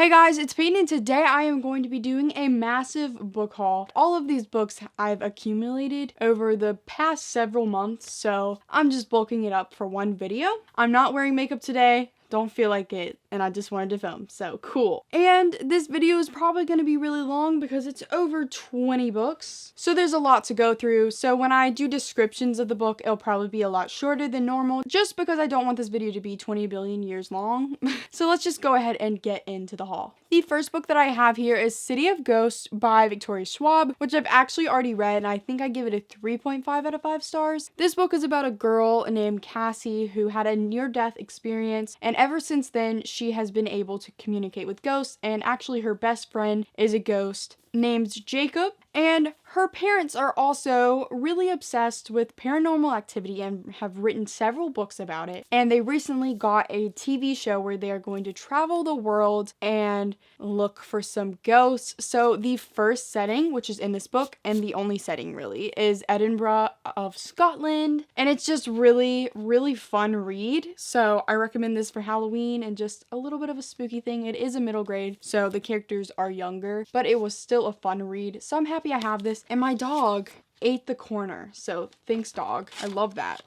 Hey guys, it's Peyton, and today I am going to be doing a massive book haul. All of these books I've accumulated over the past several months, so I'm just bulking it up for one video. I'm not wearing makeup today. Don't feel like it, and I just wanted to film, so cool. And this video is probably going to be really long because it's over 20 books, so there's a lot to go through. So when I do descriptions of the book, it'll probably be a lot shorter than normal, just because I don't want this video to be 20 billion years long. So let's just go ahead and get into the haul. The first book that I have here is City of Ghosts by Victoria Schwab, which I've actually already read, and I think I give it a 3.5 out of 5 stars. This book is about a girl named Cassie who had a near-death experience, and ever since then, she has been able to communicate with ghosts, and actually her best friend is a ghost named Jacob, and her parents are also really obsessed with paranormal activity and have written several books about it. And they recently got a TV show where they are going to travel the world and look for some ghosts. So the first setting, which is in this book, and the only setting really, is Edinburgh of Scotland. And it's just really, really fun read. So I recommend this for Halloween and just a little bit of a spooky thing. It is a middle grade, so the characters are younger, but it was still a fun read. So I'm happy I have this. And my dog ate the corner, so thanks, dog. I love that.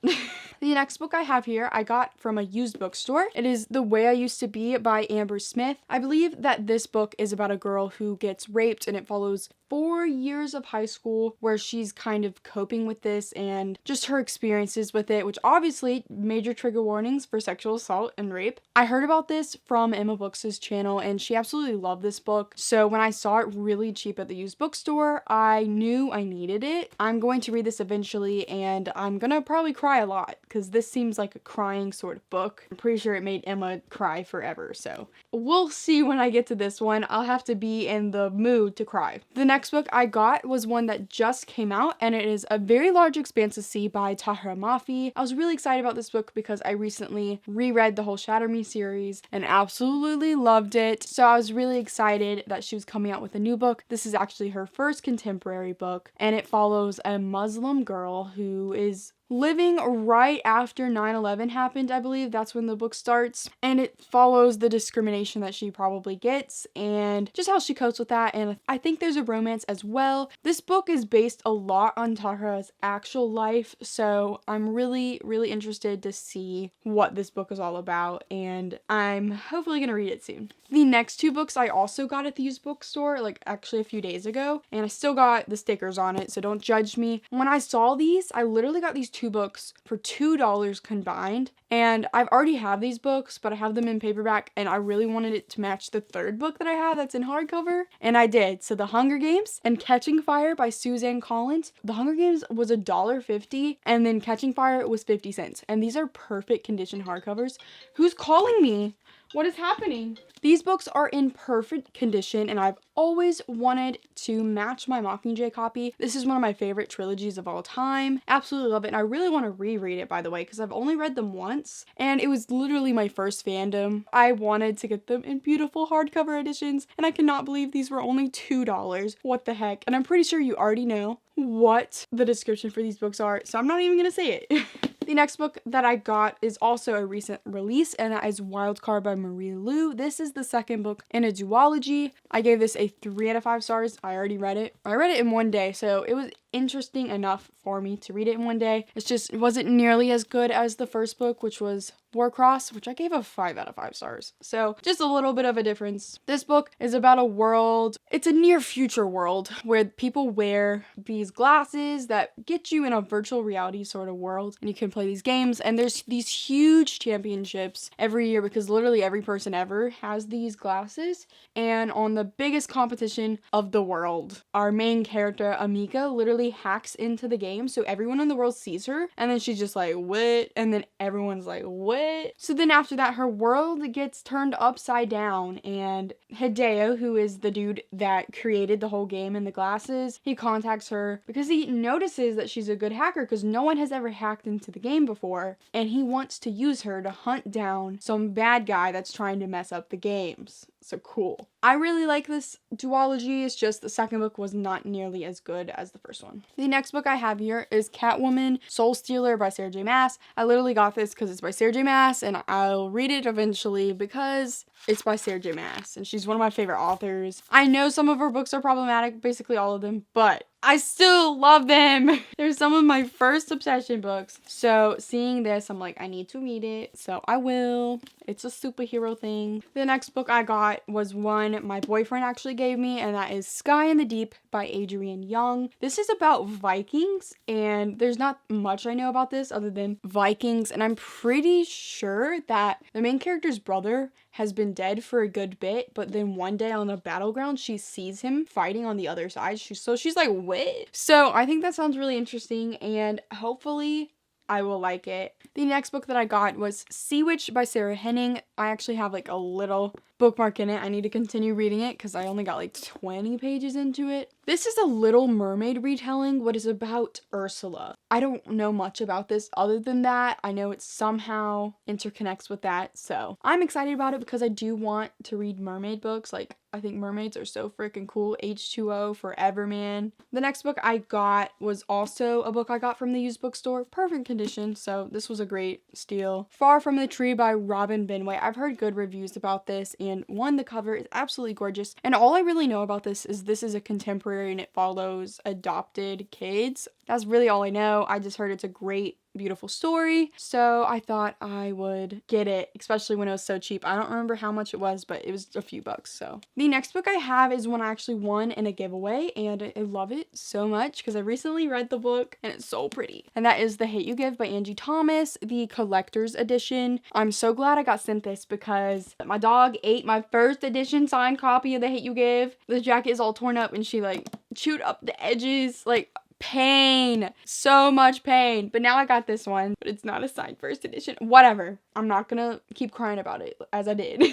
The next book I have here I got from a used bookstore. It is The Way I Used to Be by Amber Smith. I believe that this book is about a girl who gets raped, and it follows 4 years of high school where she's kind of coping with this and just her experiences with it, which obviously major trigger warnings for sexual assault and rape. I heard about this from Emma Books' channel, and she absolutely loved this book. So when I saw it really cheap at the used bookstore, I knew I needed it. I'm going to read this eventually, and I'm gonna probably cry a lot because this seems like a crying sort of book. I'm pretty sure it made Emma cry forever, so we'll see when I get to this one. I'll have to be in the mood to cry. The next book I got was one that just came out, and it is A Very Large Expanse of Sea by Tahira Mafi. I was really excited about this book because I recently reread the whole Shatter Me series and absolutely loved it. So I was really excited that she was coming out with a new book. This is actually her first contemporary book, and it follows a Muslim girl who is living right after 9/11 happened. I believe that's when the book starts, and it follows the discrimination that she probably gets and just how she copes with that, and I think there's a romance as well. This book is based a lot on Tahira's actual life, so I'm really interested to see what this book is all about, and I'm hopefully gonna read it soon. The next two books I also got at the used bookstore, like actually a few days ago, and I still got the stickers on it, so don't judge me. When I saw these, I literally got these two books for $2 combined, and I've already have these books, but I have them in paperback, and I really wanted it to match the third book that I have that's in hardcover, and I did. So The Hunger Games and Catching Fire by Suzanne Collins. The Hunger Games was $1.50, and then Catching Fire was 50 cents, and these are perfect condition hardcovers. Who's calling me? What is happening? These books are in perfect condition, and I've always wanted to match my Mockingjay copy. This is one of my favorite trilogies of all time. Absolutely love it, and I really want to reread it, by the way, because I've only read them once, and it was literally my first fandom. I wanted to get them in beautiful hardcover editions, and I cannot believe these were only $2. What the heck? And I'm pretty sure you already know what the description for these books are, so I'm not even gonna say it. The next book that I got is also a recent release, and that is Wildcard by Marie Lu. This is the second book in a duology. I gave this a 3 out of 5 stars. I already read it. I read it in one day, so it was interesting enough for me to read it in one day. It wasn't nearly as good as the first book, which was Warcross, which I gave a 5 out of 5 stars. So just a little bit of a difference. This book is about a world, it's a near future world where people wear these glasses that get you in a virtual reality sort of world, and you can play these games, and there's these huge championships every year because literally every person ever has these glasses. And on the biggest competition of the world, our main character Amika literally hacks into the game, so everyone in the world sees her, and then she's just like, what? And then everyone's like, what? So then after that, her world gets turned upside down, and Hideo, who is the dude that created the whole game and the glasses, he contacts her because he notices that she's a good hacker because no one has ever hacked into the game before, and he wants to use her to hunt down some bad guy that's trying to mess up the games. So cool. I really like this duology. It's just the second book was not nearly as good as the first one. The next book I have here is Catwoman Soul Stealer by Sarah J Maas. I literally got this because it's by Sarah J Maas, and I'll read it eventually because it's by Sarah J Maas, and she's one of my favorite authors. I know some of her books are problematic, basically all of them, but I still love them. They're some of my first obsession books. So seeing this, I'm like, I need to read it. So I will. It's a superhero thing. The next book I got was one my boyfriend actually gave me, and that is Sky in the Deep by Adrienne Young. This is about Vikings, and there's not much I know about this other than Vikings, and I'm pretty sure that the main character's brother has been dead for a good bit, but then one day on the battleground, she sees him fighting on the other side. She's like, what? So I think that sounds really interesting, and hopefully I will like it. The next book that I got was Sea Witch by Sarah Henning. I actually have like a little bookmark in it. I need to continue reading it because I only got like 20 pages into it. This is a Little Mermaid retelling, what is about Ursula. I don't know much about this other than that. I know it somehow interconnects with that, so I'm excited about it because I do want to read mermaid books. Like, I think mermaids are so freaking cool. H2O forever, man. The next book I got was also a book I got from the used bookstore. Perfect condition, so this was a great steal. Far from the Tree by Robin Benway. I've heard good reviews about this, and one, the cover is absolutely gorgeous. And all I really know about this is a contemporary and it follows adopted kids. That's really all I know. I just heard it's a great, beautiful story, so I thought I would get it, especially when it was so cheap. I don't remember how much it was, but it was a few bucks. So the next book I have is one I actually won in a giveaway, and I love it so much because I recently read the book and it's so pretty, and that is The Hate U Give by Angie Thomas, the collector's edition. I'm so glad I got sent this because my dog ate my first edition signed copy of The Hate U Give. The jacket is all torn up and she like chewed up the edges, like pain, so much pain. But now I got this one, but it's not a signed first edition. Whatever, I'm not gonna keep crying about it as I did.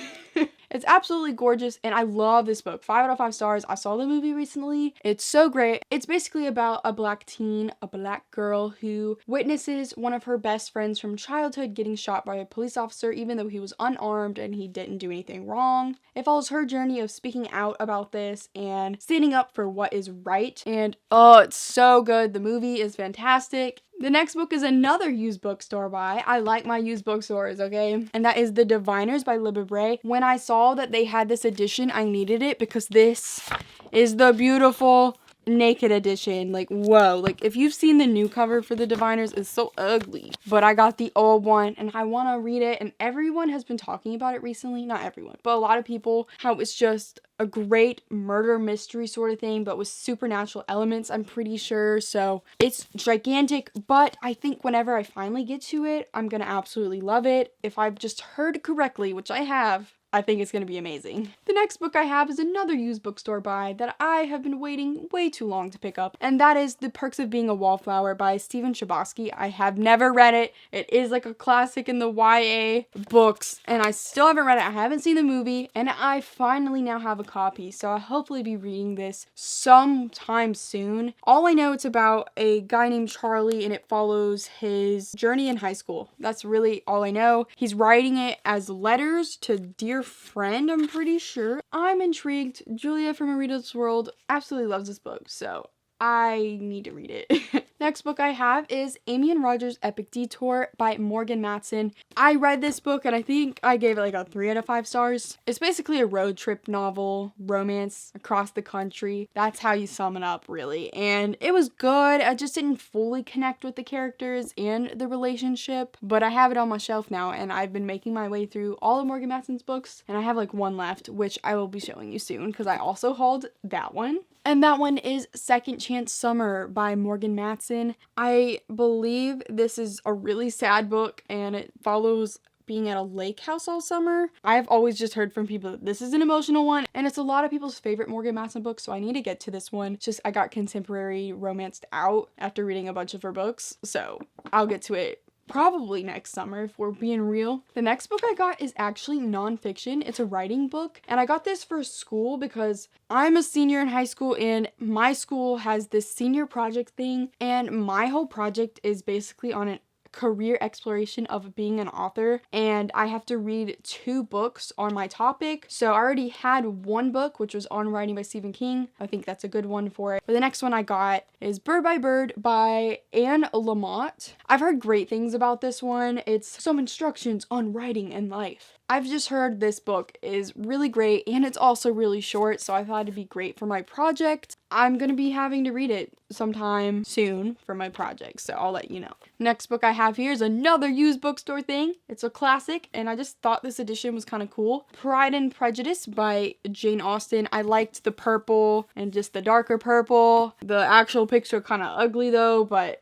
It's absolutely gorgeous, and I love this book. 5 out of 5 stars. I saw the movie recently. It's so great. It's basically about a black teen, a black girl who witnesses one of her best friends from childhood getting shot by a police officer, even though he was unarmed and he didn't do anything wrong. It follows her journey of speaking out about this and standing up for what is right. And oh, it's so good. The movie is fantastic. The next book is another used bookstore buy. I like my used bookstores, okay? And that is The Diviners by Libba Bray. When I saw that they had this edition, I needed it because this is the beautiful naked edition. Like, whoa. Like, if you've seen the new cover for The Diviners, it's so ugly. But I got the old one and I want to read it. And everyone has been talking about it recently. Not everyone, but a lot of people. How it's just a great murder mystery sort of thing, but with supernatural elements, I'm pretty sure. So it's gigantic, but I think whenever I finally get to it, I'm gonna absolutely love it. If I've just heard correctly, which I have, I think it's going to be amazing. The next book I have is another used bookstore buy that I have been waiting way too long to pick up, and that is The Perks of Being a Wallflower by Stephen Chbosky. I have never read it. It is like a classic in the YA books, and I still haven't read it. I haven't seen the movie, and I finally now have a copy, so I'll hopefully be reading this sometime soon. All I know, it's about a guy named Charlie, and it follows his journey in high school. That's really all I know. He's writing it as letters to dear friend, I'm pretty sure. I'm intrigued. Julia from Marita's World absolutely loves this book, so I need to read it. Next book I have is Amy and Roger's Epic Detour by Morgan Matson. I read this book and I think I gave it like a 3 out of 5 stars. It's basically a road trip novel, romance across the country. That's how you sum it up, really. And it was good. I just didn't fully connect with the characters and the relationship, but I have it on my shelf now and I've been making my way through all of Morgan Matson's books, and I have like one left, which I will be showing you soon because I also hauled that one. And that one is Second Chance Summer by Morgan Matson. I believe this is a really sad book and it follows being at a lake house all summer. I've always just heard from people that this is an emotional one, and it's a lot of people's favorite Morgan Matson book, so I need to get to this one. It's just I got contemporary romanced out after reading a bunch of her books, so I'll get to it probably next summer if we're being real. The next book I got is actually nonfiction. It's a writing book, and I got this for school because I'm a senior in high school and my school has this senior project thing, and my whole project is basically on an career exploration of being an author, and I have to read 2 books on my topic. So I already had one book, which was On Writing by Stephen King. I think that's a good one for it. But the next one I got is Bird by Bird by Anne Lamott. I've heard great things about this one. It's some instructions on writing and life. I've just heard this book is really great, and it's also really short, so I thought it'd be great for my project. I'm gonna be having to read it sometime soon for my project, so I'll let you know. Next book I have here is another used bookstore thing. It's a classic, and I just thought this edition was kind of cool. Pride and Prejudice by Jane Austen. I liked the purple and just the darker purple. The actual picture kind of ugly though, but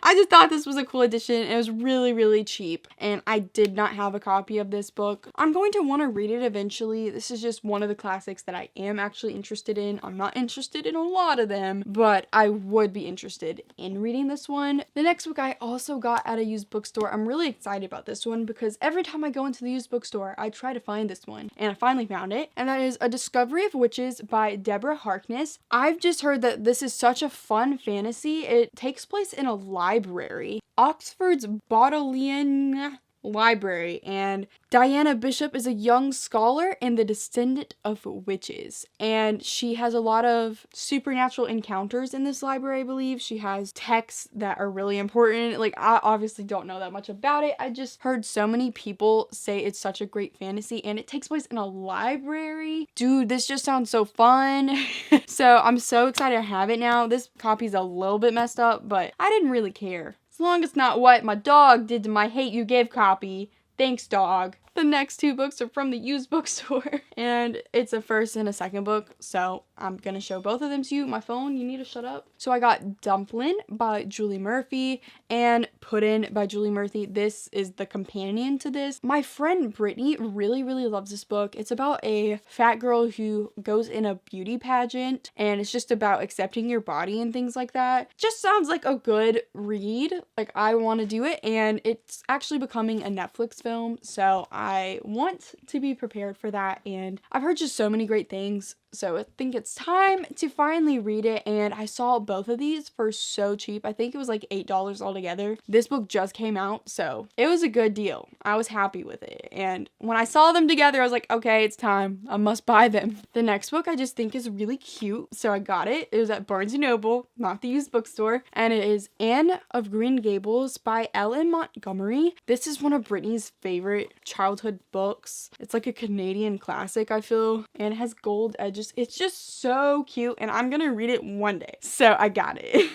I just thought this was a cool edition. It was really, really cheap, and I did not have a copy of this book. I'm going to want to read it eventually. This is just one of the classics that I am actually interested in. I'm not interested in a lot of them, but I would be interested in reading this one. The next book I also got at a used bookstore. I'm really excited about this one because every time I go into the used bookstore, I try to find this one, and I finally found it, and that is A Discovery of Witches by Deborah Harkness. I've just heard that this is such a fun fantasy. It takes place in a library, Oxford's Bodleian Library, and Diana Bishop is a young scholar and the descendant of witches, and she has a lot of supernatural encounters in this library. I believe she has texts that are really important. Like, I obviously don't know that much about it. I just heard so many people say it's such a great fantasy, and it takes place in a library. Dude, this just sounds so fun. So I'm so excited to have it now. This copy's a little bit messed up, but I didn't really care. As long as it's not what my dog did to my Hate You Give copy. Thanks, dog. The next 2 books are from the used bookstore, and it's a first and a second book, so I'm gonna show both of them to you. My phone, you need to shut up. So I got Dumplin' by Julie Murphy and Puddin' by Julie Murphy. This is the companion to this. My friend Brittany really, really loves this book. It's about a fat girl who goes in a beauty pageant, and it's just about accepting your body and things like that. Just sounds like a good read. Like, I want to do it, and it's actually becoming a Netflix film, so I want to be prepared for that, and I've heard just so many great things, so I think it's time to finally read it. And I saw both of these for so cheap. I think it was like $8 altogether. This book just came out, so it was a good deal. I was happy with it, and when I saw them together, I was like, okay, it's time. I must buy them. The next book I just think is really cute, so I got it. It was at Barnes & Noble, not the used bookstore, and it is Anne of Green Gables by Ellen Montgomery. This is one of Brittany's favorite childhood books. It's like a Canadian classic, I feel, and it has gold edges. It's just so cute, and I'm gonna read it one day, so I got it.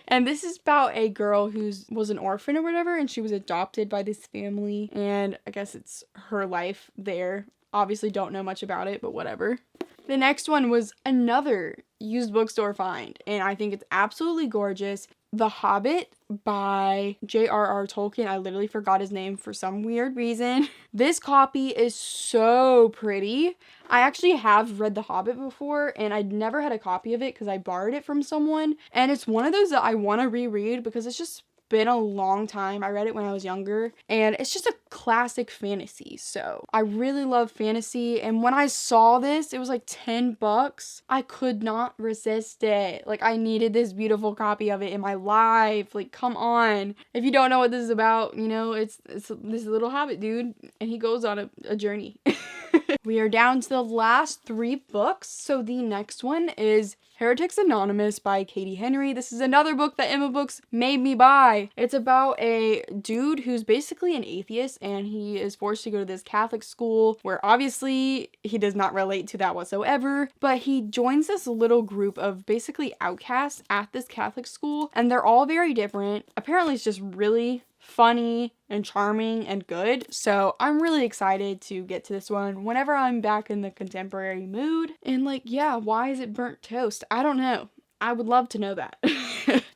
And this is about a girl who was an orphan or whatever, and she was adopted by this family, and I guess it's her life there. Obviously don't know much about it, but whatever. The next one was another used bookstore find, and I think it's absolutely gorgeous. The Hobbit by J.R.R. Tolkien. I literally forgot his name for some weird reason. This copy is so pretty. I actually have read The Hobbit before, and I'd never had a copy of it because I borrowed it from someone. And it's one of those that I want to reread because it's just been a long time. I read it when I was younger, and it's just a classic fantasy. So I really love fantasy, and when I saw this, it was like $10. I could not resist it. Like, I needed this beautiful copy of it in my life. Like, come on. If you don't know what this is about, you know, it's this little hobbit dude, and he goes on a journey. We are down to the last 3 books. So the next one is Heretics Anonymous by Katie Henry. This is another book that Emma Books made me buy. It's about a dude who's basically an atheist, and he is forced to go to this Catholic school where obviously he does not relate to that whatsoever, but he joins this little group of basically outcasts at this Catholic school, and they're all very different. Apparently it's just really funny and charming and good, so I'm really excited to get to this one whenever I'm back in the contemporary mood. And like, yeah, why is it burnt toast? I don't know. I would love to know that.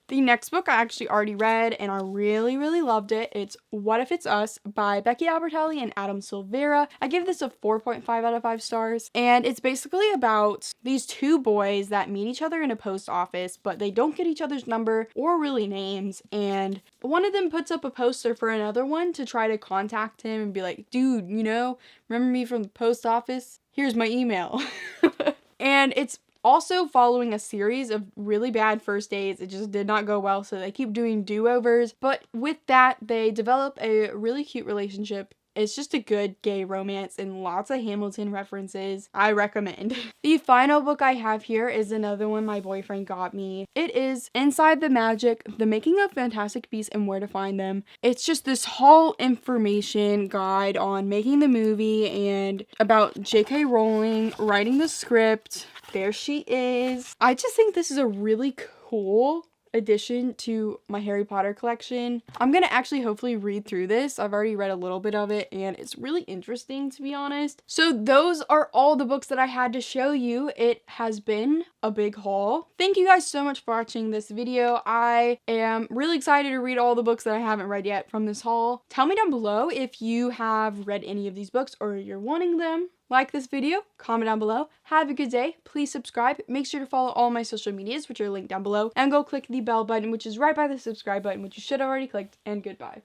The next book I actually already read, and I really, really loved it. It's What If It's Us by Becky Albertalli and Adam Silvera. I give this a 4.5 out of 5 stars, and it's basically about these 2 boys that meet each other in a post office, but they don't get each other's number or really names, and one of them puts up a poster for another one to try to contact him and be like, dude, you know, remember me from the post office? Here's my email. And it's also following a series of really bad first dates. It just did not go well, so they keep doing do-overs. But with that, they develop a really cute relationship. It's just a good gay romance and lots of Hamilton references. I recommend. The final book I have here is another one my boyfriend got me. It is Inside the Magic, The Making of Fantastic Beasts and Where to Find Them. It's just this whole information guide on making the movie and about J.K. Rowling writing the script. There she is. I just think this is a really cool addition to my Harry Potter collection. I'm gonna actually hopefully read through this. I've already read a little bit of it and it's really interesting, to be honest. So those are all the books that I had to show you. It has been a big haul. Thank you guys so much for watching this video. I am really excited to read all the books that I haven't read yet from this haul. Tell me down below if you have read any of these books or you're wanting them. Like this video, comment down below. Have a good day. Please subscribe. Make sure to follow all my social medias, which are linked down below. And go click the bell button, which is right by the subscribe button, which you should have already clicked. And goodbye.